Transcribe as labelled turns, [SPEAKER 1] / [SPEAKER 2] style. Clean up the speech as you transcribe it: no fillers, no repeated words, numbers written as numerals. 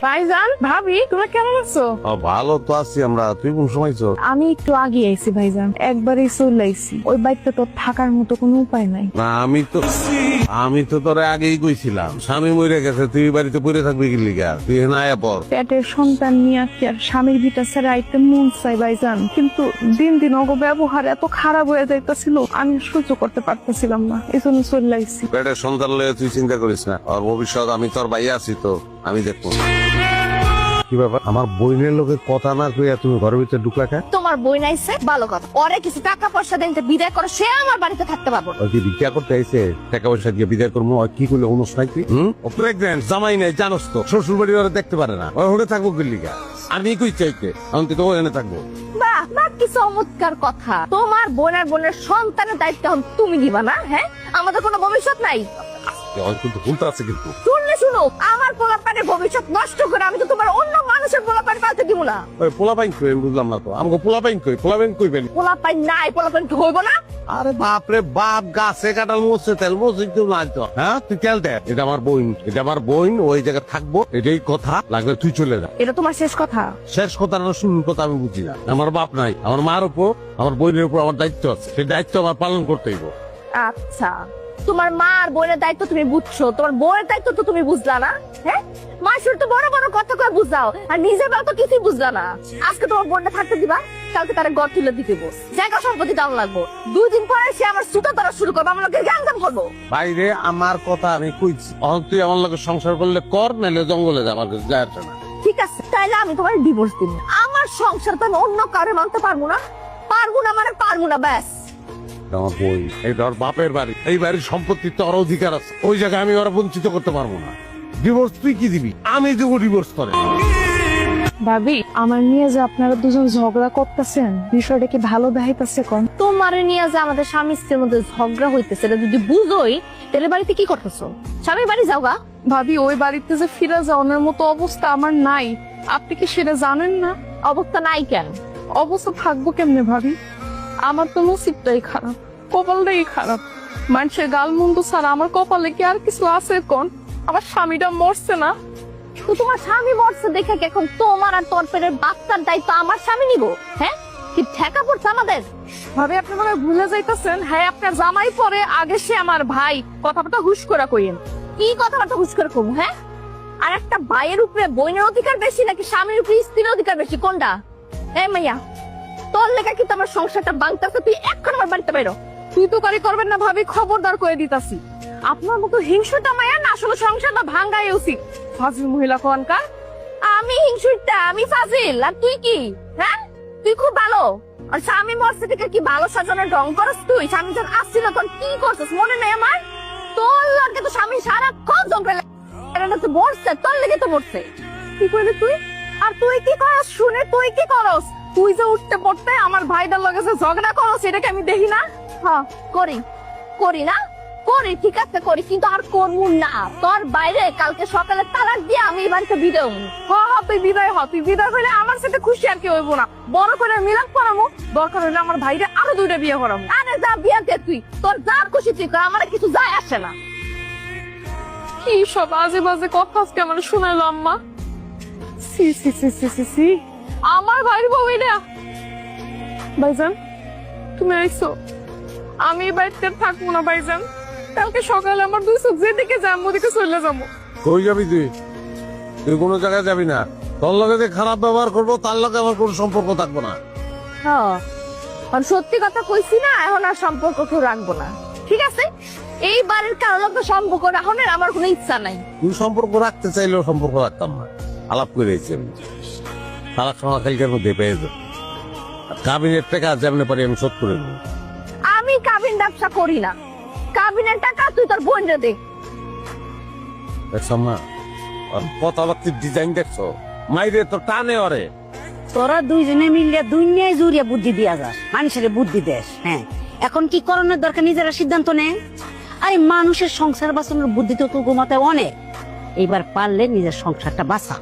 [SPEAKER 1] ভাইজান, ভাবি, তোমরা কেমন আছো?
[SPEAKER 2] ভালো তো আছি আমরা। তুই কোন সময় চল?
[SPEAKER 1] আমি একটু আগে আইছি ভাইজান, একবারেই চলে আইছি। ওই বাড়িতে তো থাকার মতো কোনো উপায় নাই।
[SPEAKER 2] না আমি তো তোরে আগেই কইছিলাম, স্বামী মরে গেছে, তুই বাড়িতে পড়ে থাকবি কি লিগা? তুই না আয়া পর।
[SPEAKER 1] পেটের সন্তান নিয়ে কি আর স্বামীর বিটা ছেড়ে আইতে মন চাই ভাইজান, কিন্তু দিন দিন ওগো ব্যবহার এত খারাপ হয়ে যাইতেছিল, আমি সহ্য করতে পারতেছিলাম না, এই জন্য চলে আইছি।
[SPEAKER 2] পেটের সন্তান লয়ে তুই চিন্তা করিস না, আর ভবিষ্যৎ আমি তোর ভাই আছি, তো আমি দেখবো। কি ব্যাপার, আমার বইনের লোকের কথা না কইয়া তুমি ঘরের ভিতরে ঢুকলা কেন?
[SPEAKER 3] তোমার বই নাইছে ভালো কথা, ওরে কিছু টাকা পয়সা দিতে বিদায় করে সে আমার বাড়িতে থাকতে পারবো না।
[SPEAKER 2] ওই কি ভিক্ষা করতে আইছে? টাকা পয়সা দিয়ে বিদায় করবো? ওই কি করলে অনুষ নাই তুই? ও প্রেগনেন্ট, জামাই নাই, জানোস তো, শ্বশুর বাড়ি ওরা দেখতে পারে না, ওই হলে থাকবো কি লিগা? আমি কই চাইতে আমি তো ওখানে থাকবো।
[SPEAKER 3] বাহ বাহ, কি চমৎকার কথা। তোমার বোনের সন্তানের দায়িত্ব এখন তুমি নিবা না? হ্যাঁ, আমাদের কোনো ভবিষ্যৎ নাই।
[SPEAKER 2] কিন্তু ভুলতে আছে কিন্তু।
[SPEAKER 3] শুনলে শুনো, আমার পোলাপানের ভবিষ্যৎ নষ্ট করে আমি তো তোমার অন্য মানুষের পোলাপান পালতে দিব না।
[SPEAKER 2] ওই পোলাপাইন কই বুঝলাম না তো, আমাকে পোলাপাইন কইবেন?
[SPEAKER 3] পোলাপান নাই, পোলাপান কি হইব না?
[SPEAKER 2] আরে বাপ রে বাপ, গাছে কাটাল মরছে তেল মরছে কেউ নাই তো। হ্যাঁ তুই তেল দে, এটা আমার বোন, ওই জায়গায় থাকবো, এটাই কথা, লাগলে তুই চলে যা।
[SPEAKER 3] এটা তোমার শেষ কথা?
[SPEAKER 2] শেষ কথা না শুনুন কথা আমি বুঝি না। আমার বাপ নাই, আমার মার উপর, আমার বোনের উপর আমার দায়িত্ব আছে, সেই দায়িত্ব আমার পালন করতেই হবে।
[SPEAKER 3] আচ্ছা, তোমার মা আর বোনের দায়িত্ব তুমি বুঝছো, তোমার বোনের দায়িত্ব তো তুমি বুঝলা না। হ্যাঁ, মাসুর তো বড় বড় কথা কয়ে বুঝাও, আর নিজের বেলা তো কিছুই বুঝলা না। আজকে তোমার বোনটা থাকতে দিবা, কালকে তারা ঘর তুলে দিতে বস, জায়গা সম্পত্তি দাম লাগবো, 2 দিন পরে সে আমার সুতা তারা শুরু করবো, আমার লোকের জ্ঞান করবো।
[SPEAKER 2] বাইরে আমার কথা আমি কইছি, অহন তুই আমার লোকের সংসার করলে কর, নাহলে জঙ্গলে যা, আমার যায় আসে না।
[SPEAKER 3] ঠিক আছে, তাইলে আমি তোমার ডিভোর্স দিব। আমার সংসার তো আমি অন্য কারে মানতে পারবো না, মানে পারবো না, ব্যাস।
[SPEAKER 2] আমার বই, এটা ওর বাপের বাড়ি, এই বাড়ির সম্পত্তির তো ওর অধিকার আছে, ওই জায়গায় আমি ওরা বঞ্চিত করতে পারবো না। ডিভোর্স তুই কি দিবি? আমি দেবো ডিভোর্স করে।
[SPEAKER 1] ভাবি, আমার নিয়ে যে আপনারা দুজন ঝগড়া করতেছেন, বিষয়টা কি ভালো দেখাইতেছে কোন?
[SPEAKER 3] তোমারে নিয়ে যে আমাদের স্বামী স্ত্রীর মধ্যে ঝগড়া হইতেছে, এটা যদি বুঝোই তাহলে বাড়িতে কি করতেছো? স্বামীর বাড়ি যাও গা।
[SPEAKER 1] ভাবি, ওই বাড়িতে যে ফিরে যাওয়ার মতো অবস্থা আমার নাই, আপনি কি সেটা জানেন না?
[SPEAKER 3] অবস্থা নাই কেন?
[SPEAKER 1] অবস্থা থাকবো কেমনে ভাবি? আমার তো নসিবটাই খারাপ, কপালটাই খারাপ। মানুষের গালমন্দ ছাড়া আমার কপালে কি আর কিছু আছে কোন? আমার স্বামীটা মরছে না,
[SPEAKER 3] তো তোমার স্বামী মরছে দেখে কি এখন তোমার আর তোর পেটের বাচ্চার দায়িত্ব আমার স্বামী নিব? হ্যাঁ, কি ঠেকা পড়ছে আমাদের?
[SPEAKER 1] ভাবি আপনি মনে হয় ভুলে যাইতেছেন। হ্যাঁ, আপনার জামাই পরে, আগে সে আমার ভাই, কথাবার্তা হুশ করে কইেন।
[SPEAKER 3] কি কথাবার্তা হুশ করে কমু? হ্যাঁ, আর একটা ভাইয়ের উপরে বোনের অধিকার বেশি নাকি স্বামীর উপরে স্ত্রীর অধিকার বেশি, কোনটা? এই মাইয়া, তোর লেখা কিন্তু আমার সংসারটা ভাঙতেছে, তুই এখন আমার বাড়িতে বাইরো।
[SPEAKER 1] তুই তো কারি করবেন না ভাবি, খবরদার করে দিতাছি। আপনার মতো হিংসুটা মায়া না, আসলে সংসারটা ভাঙ্গাই উচিত। ফাজিল মহিলা কোনকার।
[SPEAKER 3] আমি হিংসুটা, আমি ফাজিল, আর তুই কি? হ্যাঁ, তুই খুব ভালো, আর স্বামী মরছে থেকে কি ভালো সাজানোর রং করস তুই? স্বামী যখন আসছিল তখন কি করছিস মনে নেই আমার? তোর লাগে তো স্বামী সারাক্ষণ ঝগড়া মরছে, তোর লেগে তো মরছে।
[SPEAKER 1] কি করলি তুই? আর তুই কি করস শুনে? তুই কি করস? তুই যে উঠতে পড়তে আমার ভাইটার লগে যে ঝগড়া করস, এটাকে আমি দেখি না?
[SPEAKER 3] হ্যাঁ, করি না, করি, ঠিক আছে করি, কিন্তু আর করবো না। তোর বাইরে কালকে সকালে তালাক দিয়ে আমি এই বাড়িতে বিদায় হবো।
[SPEAKER 1] তুই বিদায় হ, তুই বিদায় হইলে আমার সাথে খুশি আর কি হইব না। বড় করে মিলাপ করামো, দরকার হইলে আমার ভাইরে আরো 2টা বিয়ে করামো।
[SPEAKER 3] আরে যা বিয়াতে, তুই তোর যার খুশি তুই কর, আমার কিছু যায় আসে না।
[SPEAKER 1] কি সব আজে বাজে কথা আজকে আমার শোনাইলো আম্মা। সি সি সি সি সি সি, আমার ভাইর বউ এটা। ভাইজান, তুমি আইসো, আমি এই বাড়িতে থাকবো না ভাইজান। কালকে সকালে আমার 2 চোখ যেদিকে যাবো ওদিকে চলে যাবো।
[SPEAKER 2] কই যাবি তুই? তুই কোনো জায়গায় যাবি না। তোর লগে যে খারাপ ব্যবহার করবো, তার লগে আমার কোনো সম্পর্ক থাকবো না।
[SPEAKER 3] হ্যাঁ, সত্যি কথা কইছি না, এখন আর সম্পর্ক কেউ রাখবো না, ঠিক আছে? এই বাড়ির কারোর লোক সম্পর্ক রাখনের আমার কোনো ইচ্ছা নাই।
[SPEAKER 2] তুই সম্পর্ক রাখতে চাইলেও সম্পর্ক রাখতাম না। আলাপ করেছি আমি, তারা সমাজের মধ্যে পেয়ে যাবো। কাবিনের টাকা যেমন পারি আমি শোধ করে দেবো।
[SPEAKER 3] আমি কাবিন ব্যবসা করি না, কাবিনের টাকা তুই তোর বোনরে দে।
[SPEAKER 2] দেখছো মা, কথাবার্তির ডিজাইন দেখছো? মাইরে তো টানে ওরে।
[SPEAKER 4] তোরা দুইজনে মিলিয়ে দুনিয়ায় জুড়িয়ে বুদ্ধি দিয়া যাস, মানুষের বুদ্ধি দেশ। হ্যাঁ, এখন কি করণের দরকার নিজেরা সিদ্ধান্ত নে। আরে মানুষের সংসার বাঁচানোর বুদ্ধি তো তোর মাথায় অনেক, এইবার পারলে নিজের সংসারটা বাঁচা।